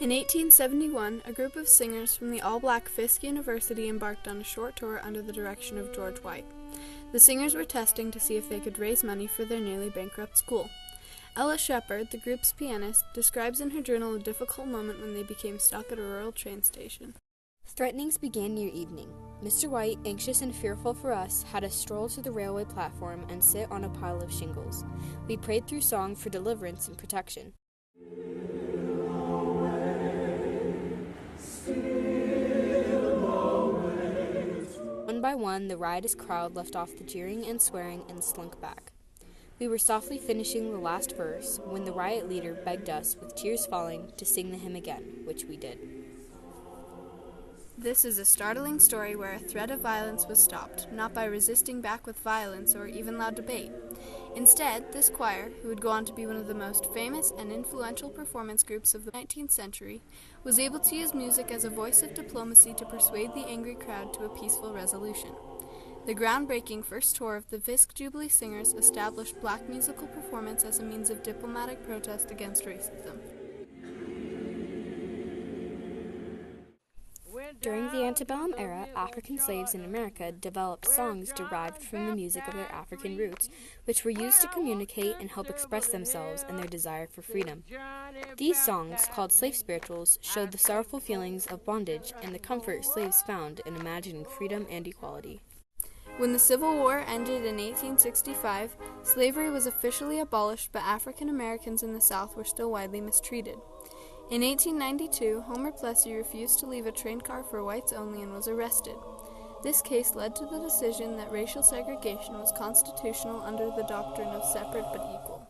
In 1871, a group of singers from the all-black Fisk University embarked on a short tour under the direction of George White. The singers were testing to see if they could raise money for their nearly bankrupt school. Ella Shepard, the group's pianist, describes in her journal a difficult moment when they became stuck at a rural train station. Threatenings began near evening. Mr. White, anxious and fearful for us, had us stroll to the railway platform and sit on a pile of shingles. We prayed through song for deliverance and protection. One by one, the riotous crowd left off the jeering and swearing and slunk back. We were softly finishing the last verse when the riot leader begged us, with tears falling, to sing the hymn again, which we did. This is a startling story where a threat of violence was stopped, not by resisting back with violence or even loud debate. Instead, this choir, who would go on to be one of the most famous and influential performance groups of the 19th century, was able to use music as a voice of diplomacy to persuade the angry crowd to a peaceful resolution. The groundbreaking first tour of the Fisk Jubilee Singers established black musical performance as a means of diplomatic protest against racism. During the antebellum era, African slaves in America developed songs derived from the music of their African roots, which were used to communicate and help express themselves and their desire for freedom. These songs, called slave spirituals, showed the sorrowful feelings of bondage and the comfort slaves found in imagining freedom and equality. When the Civil War ended in 1865, slavery was officially abolished, but African Americans in the South were still widely mistreated. In 1892, Homer Plessy refused to leave a train car for whites only and was arrested. This case led to the decision that racial segregation was constitutional under the doctrine of separate but equal.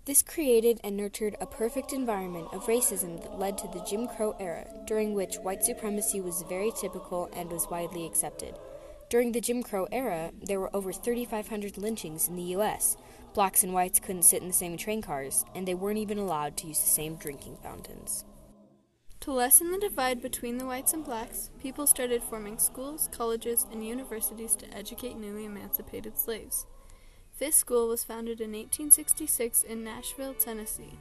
This created and nurtured a perfect environment of racism that led to the Jim Crow era, during which white supremacy was very typical and was widely accepted. During the Jim Crow era, there were over 3,500 lynchings in the U.S. Blacks and whites couldn't sit in the same train cars, and they weren't even allowed to use the same drinking fountains. To lessen the divide between the whites and blacks, people started forming schools, colleges, and universities to educate newly emancipated slaves. Fisk School was founded in 1866 in Nashville, Tennessee.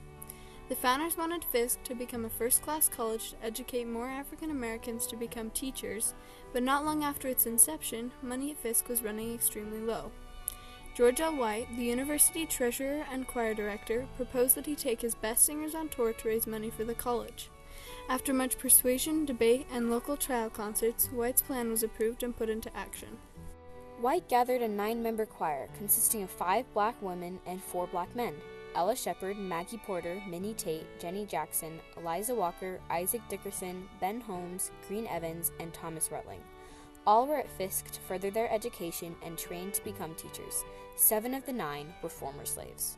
The founders wanted Fisk to become a first-class college to educate more African Americans to become teachers, but not long after its inception, money at Fisk was running extremely low. George L. White, the university treasurer and choir director, proposed that he take his best singers on tour to raise money for the college. After much persuasion, debate, and local trial concerts, White's plan was approved and put into action. White gathered a 9-member choir consisting of 5 black women and 4 black men: Ella Shepard, Maggie Porter, Minnie Tate, Jenny Jackson, Eliza Walker, Isaac Dickerson, Ben Holmes, Green Evans, and Thomas Rutling. All were at Fisk to further their education and train to become teachers. 7 of the 9 were former slaves.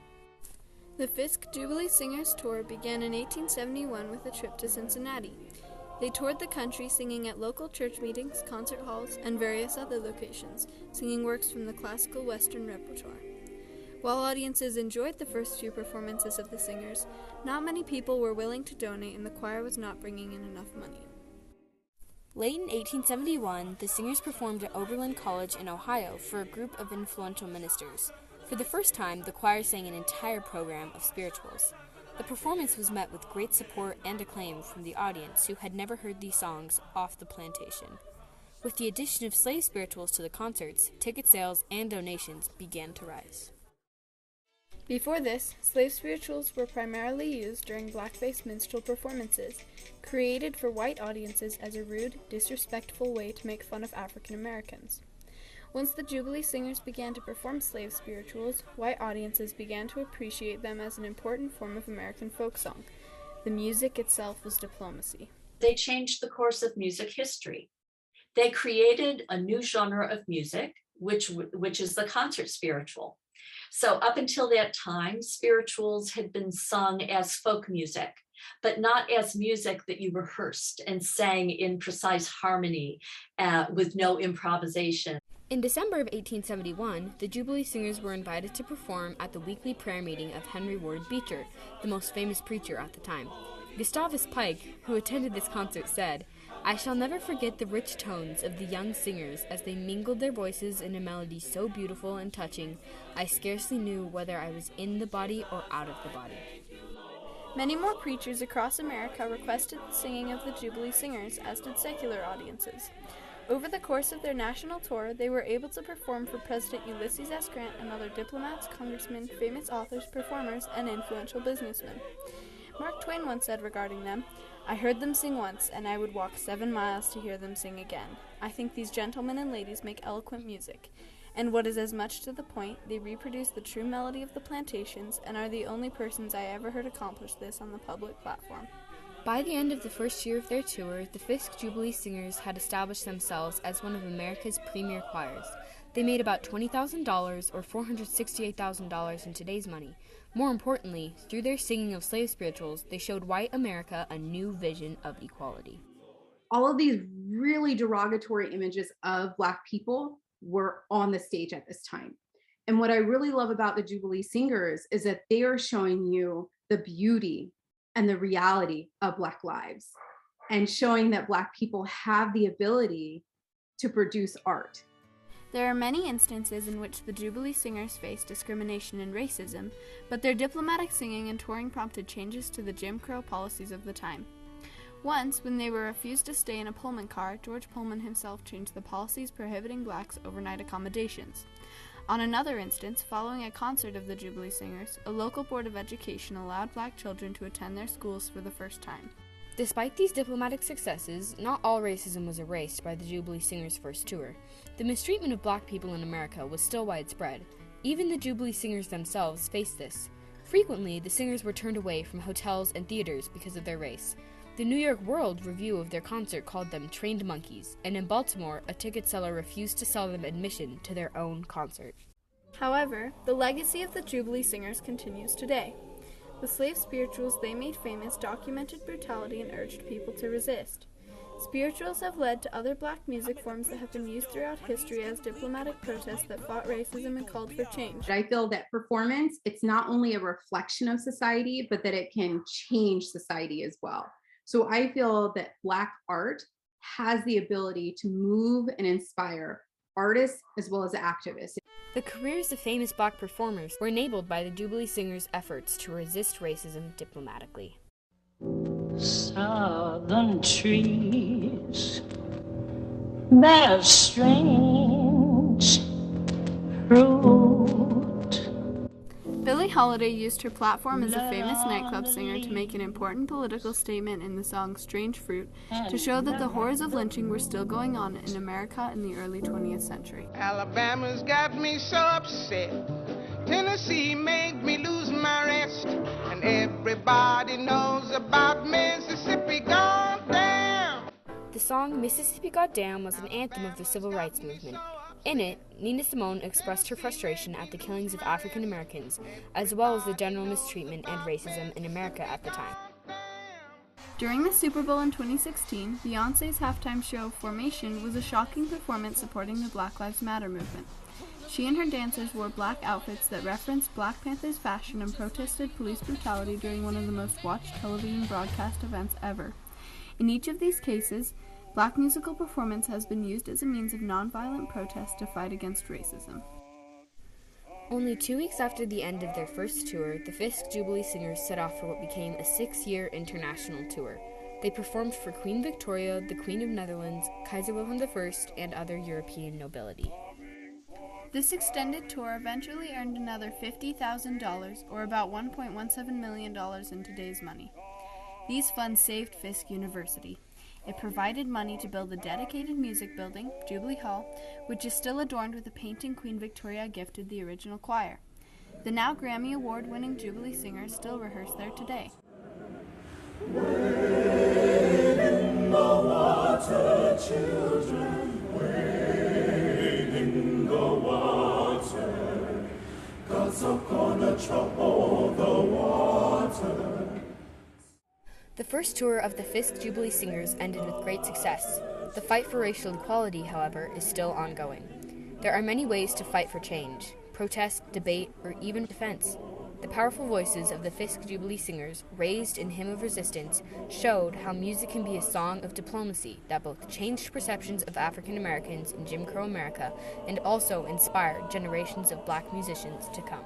The Fisk Jubilee Singers Tour began in 1871 with a trip to Cincinnati. They toured the country singing at local church meetings, concert halls, and various other locations, singing works from the classical Western repertoire. While audiences enjoyed the first few performances of the singers, not many people were willing to donate and the choir was not bringing in enough money. Late in 1871, the singers performed at Oberlin College in Ohio for a group of influential ministers. For the first time, the choir sang an entire program of spirituals. The performance was met with great support and acclaim from the audience, who had never heard these songs off the plantation. With the addition of slave spirituals to the concerts, ticket sales and donations began to rise. Before this, slave spirituals were primarily used during blackface minstrel performances, created for white audiences as a rude, disrespectful way to make fun of African Americans. Once the Jubilee Singers began to perform slave spirituals, white audiences began to appreciate them as an important form of American folk song. The music itself was diplomacy. They changed the course of music history. They created a new genre of music, which is the concert spiritual. So up until that time, spirituals had been sung as folk music, but not as music that you rehearsed and sang in precise harmony with no improvisation. In December of 1871, the Jubilee Singers were invited to perform at the weekly prayer meeting of Henry Ward Beecher, the most famous preacher at the time. Gustavus Pike, who attended this concert, said, "I shall never forget the rich tones of the young singers as they mingled their voices in a melody so beautiful and touching, I scarcely knew whether I was in the body or out of the body." Many more preachers across America requested the singing of the Jubilee Singers, as did secular audiences. Over the course of their national tour, they were able to perform for President Ulysses S. Grant and other diplomats, congressmen, famous authors, performers, and influential businessmen. Mark Twain once said regarding them, "I heard them sing once, and I would walk 7 miles to hear them sing again. I think these gentlemen and ladies make eloquent music. And what is as much to the point, they reproduce the true melody of the plantations and are the only persons I ever heard accomplish this on the public platform." By the end of the first year of their tour, the Fisk Jubilee Singers had established themselves as one of America's premier choirs. They made about $20,000 or $468,000 in today's money. More importantly, through their singing of slave spirituals, they showed white America a new vision of equality. All of these really derogatory images of Black people were on the stage at this time. And what I really love about the Jubilee Singers is that they are showing you the beauty and the reality of Black lives and showing that Black people have the ability to produce art. There are many instances in which the Jubilee Singers faced discrimination and racism, but their diplomatic singing and touring prompted changes to the Jim Crow policies of the time. Once, when they were refused to stay in a Pullman car, George Pullman himself changed the policies prohibiting blacks overnight accommodations. On another instance, following a concert of the Jubilee Singers, a local board of education allowed Black children to attend their schools for the first time. Despite these diplomatic successes, not all racism was erased by the Jubilee Singers' first tour. The mistreatment of Black people in America was still widespread. Even the Jubilee Singers themselves faced this. Frequently, the singers were turned away from hotels and theaters because of their race. The New York World review of their concert called them trained monkeys, and in Baltimore, a ticket seller refused to sell them admission to their own concert. However, the legacy of the Jubilee Singers continues today. The slave spirituals they made famous documented brutality and urged people to resist. Spirituals have led to other Black music forms that have been used throughout history as diplomatic protests that fought racism and called for change. I feel that performance, it's not only a reflection of society, but that it can change society as well. So I feel that Black art has the ability to move and inspire artists as well as activists. The careers of famous Black performers were enabled by the Jubilee Singers' efforts to resist racism diplomatically. Southern trees bear strange fruit. Billie Holiday used her platform as a famous nightclub singer to make an important political statement in the song Strange Fruit to show that the horrors of lynching were still going on in America in the early 20th century. Alabama's got me so upset. Tennessee made me lose my rest. And everybody knows about Mississippi gone down. The song Mississippi Goddamn was an anthem of the civil rights movement. In it, Nina Simone expressed her frustration at the killings of African Americans, as well as the general mistreatment and racism in America at the time. During the Super Bowl in 2016, Beyoncé's halftime show Formation was a shocking performance supporting the Black Lives Matter movement. She and her dancers wore black outfits that referenced Black Panther's fashion and protested police brutality during one of the most watched television broadcast events ever. In each of these cases, Black musical performance has been used as a means of nonviolent protest to fight against racism. Only 2 weeks after the end of their first tour, the Fisk Jubilee Singers set off for what became a 6-year international tour. They performed for Queen Victoria, the Queen of Netherlands, Kaiser Wilhelm I, and other European nobility. This extended tour eventually earned another $50,000, or about $1.17 million in today's money. These funds saved Fisk University. It provided money to build a dedicated music building, Jubilee Hall, which is still adorned with a painting Queen Victoria gifted the original choir. The now Grammy Award-winning Jubilee Singers still rehearse there today. Wade in the water, children, wade in the water. God's up gonna trouble the water. The first tour of the Fisk Jubilee Singers ended with great success. The fight for racial equality, however, is still ongoing. There are many ways to fight for change: protest, debate, or even defense. The powerful voices of the Fisk Jubilee Singers, raised in Hymn of Resistance, showed how music can be a song of diplomacy that both changed perceptions of African Americans in Jim Crow America and also inspired generations of Black musicians to come.